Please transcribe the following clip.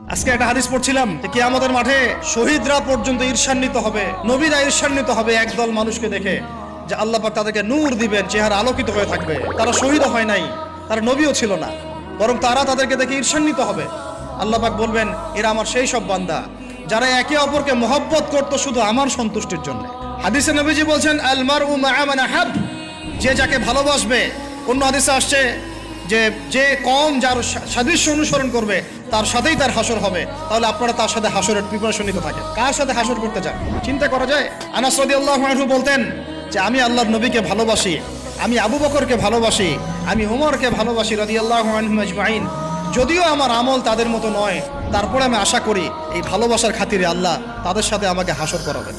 আজকে একটা হাদিস পড়ছিলাম যে কিয়ামতের মাঠে শহীদরা পর্যন্ত ঈর্ষান্বিত হবে, নবীরা ঈর্ষান্বিত হবে একদল মানুষকে দেখে, যে আল্লাহ পাক তাদেরকে নূর দিবেন, চেহারা আলোকিত হয়ে থাকবে। তারা শহীদও হয় নাই, তারা নবীও ছিল না, বরং তারা তাদেরকে দেখে ঈর্ষান্বিত হবে। আল্লাহ পাক বলবেন, এরা আমার সেই সব বান্দা যারা একে অপরকে মহব্বত করতো শুধু আমার সন্তুষ্টির জন্য। হাদিসে নবীজি বলছেন, আল মারউ মা'a মান আহাব, যে যাকে ভালোবাসবে। অন্য হাদিসে আসছে যে কম যার সাদৃশ্য অনুসরণ করবে তার সাথেই তার হাসর হবে। তাহলে আপনারা তার সাথে হাসরের প্রিপারেশন নিতে থাকেন। কার সাথে হাসর করতে চান চিন্তা করা যায়। আনাস রাদিয়াল্লাহু আনহু বলতেন যে আমি আল্লাহর নবীকে ভালোবাসি, আমি আবু বকরকে ভালোবাসি, আমি ওমরকে ভালোবাসি রাদিয়াল্লাহু আনহুম আজমাইন। যদিও আমার আমল তাদের মতো নয়, তারপরে আমি আশা করি এই ভালোবাসার খাতিরে আল্লাহ তাদের সাথে আমাকে হাসর করাবেন।